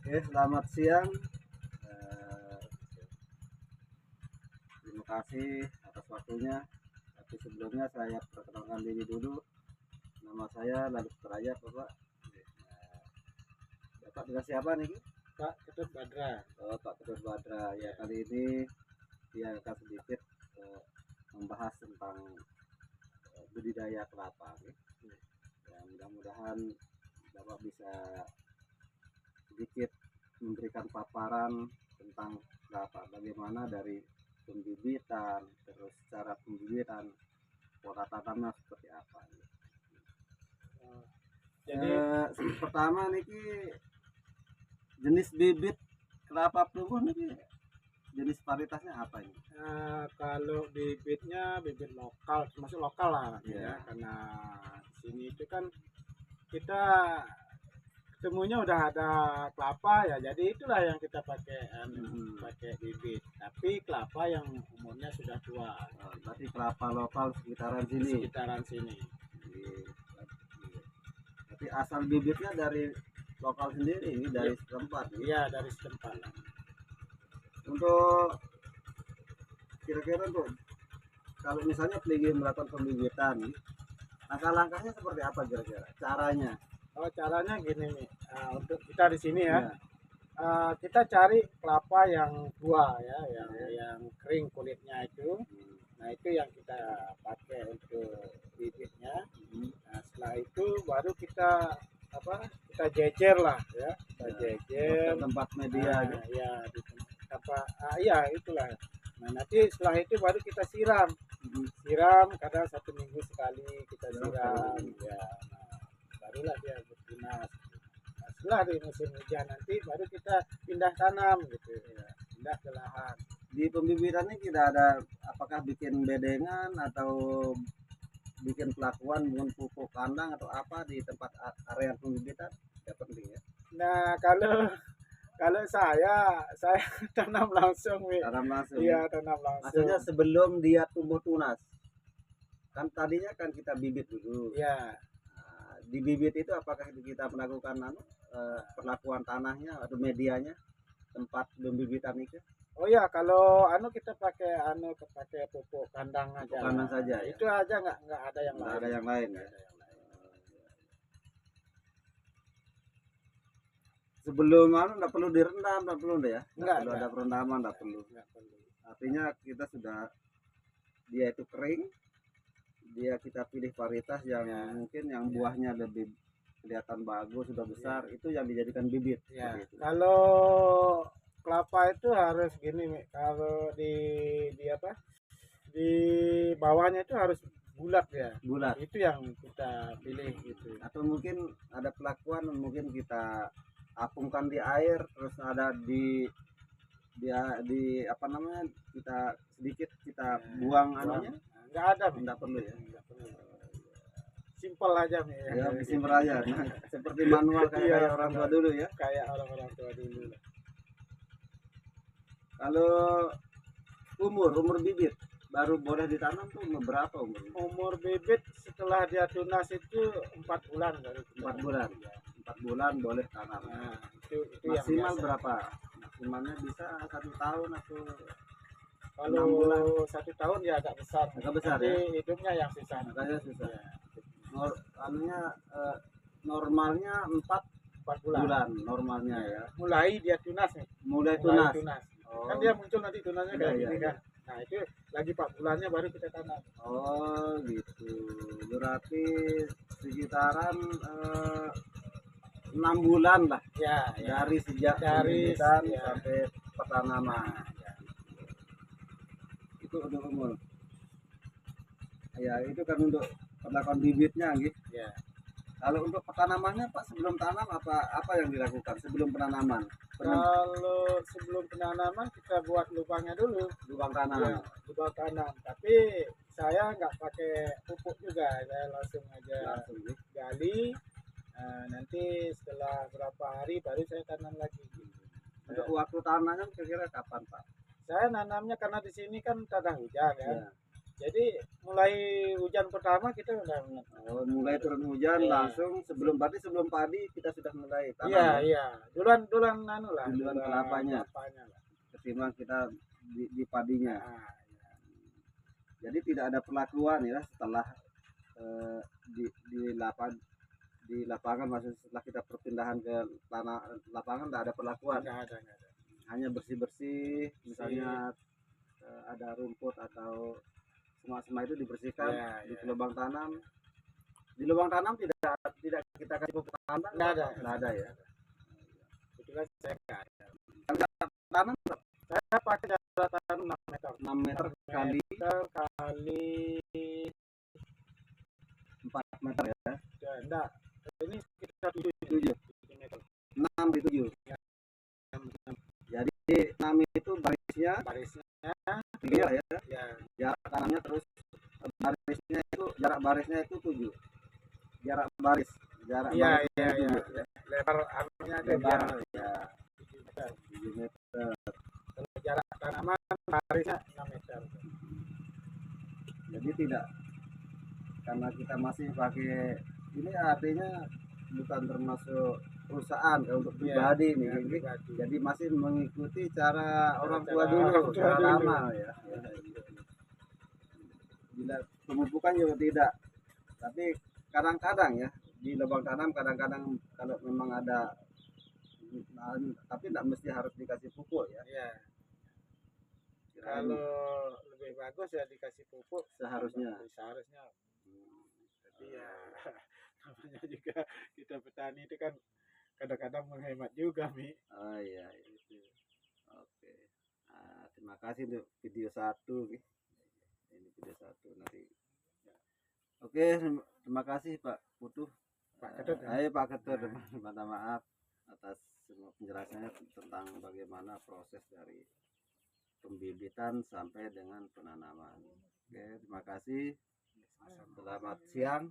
Oke, selamat siang. Eh, Terima kasih atas waktunya. Tapi sebelumnya saya perkenalkan diri dulu. Nama saya Lalu Seraya, Bapak. Bapak dengan siapa nih? Pak Ketut Badra. Oh, Pak Ketut Badra. Ya, kali ini dia akan sedikit membahas tentang budidaya kelapa. Ya, mudah-mudahan Bapak bisa sedikit memberikan paparan tentang kelapa, bagaimana dari pembibitan, terus cara pembibitan, pola tanamnya seperti apa. Jadi Pertama niki jenis bibit kelapa pelungu niki jenis varietasnya apa ini? kalau bibitnya bibit lokal, termasuk lokal lah Iya. ya, karena di sini itu kan kita ketemunya udah ada kelapa ya, jadi itulah yang kita pakai pakai bibit. Tapi kelapa yang umurnya sudah tua, Berarti kelapa lokal sekitaran sini. sekitaran sini. Tapi asal bibitnya dari lokal sendiri, ini dari setempat. Iya, dari setempat. Untuk kira-kira tuh kalau misalnya pergi melakukan pembibitan, langkah-langkahnya seperti apa kira-kira? Caranya? Oh, caranya gini nih, untuk kita di sini ya. Kita cari kelapa yang tua ya, yang kering kulitnya itu. Nah, itu yang kita pakai untuk bibitnya. Nah, setelah itu baru kita kita jejer lah ya, kita jejer tempat media gitu. ya di iya itulah. Nah, nanti setelah itu baru kita siram. Siram kadang 1 minggu sekali kita siram ya. Nah, barulah dia bertunas. Nah, setelah di musim hujan nanti baru kita pindah tanam gitu ya, pindah ke lahan. Di pembibitannya tidak ada apakah bikin bedengan atau bikin pelakuan dengan pupuk kandang atau apa di tempat area pembibitan? Ya penting ya. Nah, kalau saya tanam langsung, Tanam langsung. Iya, tanam langsung. Maksudnya sebelum dia tumbuh tunas. Kan tadinya kan kita bibit dulu. Iya. Nah, di bibit itu apakah kita melakukan perlakuan tanahnya atau medianya tempat pembibitan itu? Oh iya, kalau kita pakai pupuk kandang aja. Kandang saja. Ya? Itu aja nggak ada yang lain. Ada yang lain ya. Sebelum nggak perlu direndam, nggak perlu deh ya. Nggak perlu ada perendaman, nggak perlu. Artinya kita sudah dia itu kering, dia kita pilih varietas yang mungkin yang buahnya lebih kelihatan bagus, sudah besar, itu yang dijadikan bibit. Ya. Kalau kelapa itu harus gini, kalau di bawahnya itu harus bulat ya. Bulat. Itu yang kita pilih gitu. Atau mungkin ada pelakuan, mungkin kita apungkan di air, terus ada di apa namanya, kita sedikit kita buang anunya. Nggak ada, nggak perlu ya. Simpel aja nih ya. Simpel aja. Nah, seperti manual kayak orang tua dulu ya. Kayak orang tua dulu. Kalau umur bibit baru boleh ditanam tuh umur berapa umurnya? Umur bibit setelah dia tunas itu 4 bulan baru. 4 bulan. 4 bulan boleh tanam. Nah, itu maksimal yang berapa? Maksimalnya bisa 1 tahun atau kalau 1 tahun ya agak besar. Agak besar. Tapi ya? hidupnya yang susah. Makanya susah. Ya. Normalnya 4 bulan normalnya ya. Mulai dia tunas nih. Mulai tunas. Oh. Kan dia muncul nanti tunasnya kayak gini kan. Nah, itu lagi 4 bulannya baru kita tanam. Oh, gitu. Berarti sekitaran 6 bulan lah. Ya. Dari sejak pembibitan sampai petanaman. Itu untuk umur. Ya, itu kan untuk perlakuan bibitnya gitu. Ya. Kalau untuk petanamannya Pak, sebelum tanam apa yang dilakukan sebelum penanaman? Kalau sebelum penanaman kita buat lubangnya dulu, lubang tanam. Ya, lubang tanam. Tapi saya nggak pakai pupuk juga, saya langsung aja gali. Nanti setelah berapa hari baru saya tanam lagi. Untuk waktu tanamnya kira-kira kapan Pak? Saya nanamnya karena di sini kan tak ada hujan ya. Jadi mulai hujan pertama kita udah mulai turun hujan Iya. langsung sebelum padi kita sudah mulai tanam. Iya, ya. iya. Duluan anu lah. Duluan kelapanya. lah. Ketimbang kita di padinya. Nah, Jadi tidak ada perlakuan ya setelah di lapangan, maksudnya setelah kita perpindahan ke tanah lapangan tidak ada perlakuan. nggak ada. Hanya bersih misalnya ada rumput atau semua itu dibersihkan. Ya, di ya. lubang tanam. Di lubang tanam tidak kita kasih pupuk tambang. Nggak ada ya. Kebetulan saya nggak ada. Tanam Saya pakai jarak tanam 6 meter. 6 meter kali 4 meter ya. Ya, enggak. Ini sekitar 7 meter. 6 di 7. Ya. Jadi 6 itu barisnya clear ya. Ya. Jarak tanamnya terus jarak barisnya itu 7. Jarak baris. Iya. Ya. Lebar anunya ada Lebar ya. 7 meter. Kalau jarak tanaman barisnya 6 meter. Jadi tidak, karena kita masih pakai ini, artinya bukan termasuk perusahaan kalau untuk pribadi nih. Pribadi. Jadi masih mengikuti cara orang tua dulu, orang tua cara dulu. lama ya. Bila pemupukan juga tidak. Tapi kadang-kadang ya di lubang tanam kadang-kadang kalau memang ada, tapi tidak mesti harus dikasih pupuk ya. Iya. Kalau lebih bagus ya dikasih pupuk seharusnya. Jadi ya namanya juga kita petani itu kan kadang-kadang menghemat juga, Mi. Oh iya itu. Oke. Nah, terima kasih untuk video 1. Ini video 1 nanti. Oke, terima kasih Pak Putu. Pak Ketut. Pak Ketut, minta maaf atas semua penjelasannya tentang bagaimana proses dari pembibitan sampai dengan penanaman. Oke, terima kasih. Selamat siang.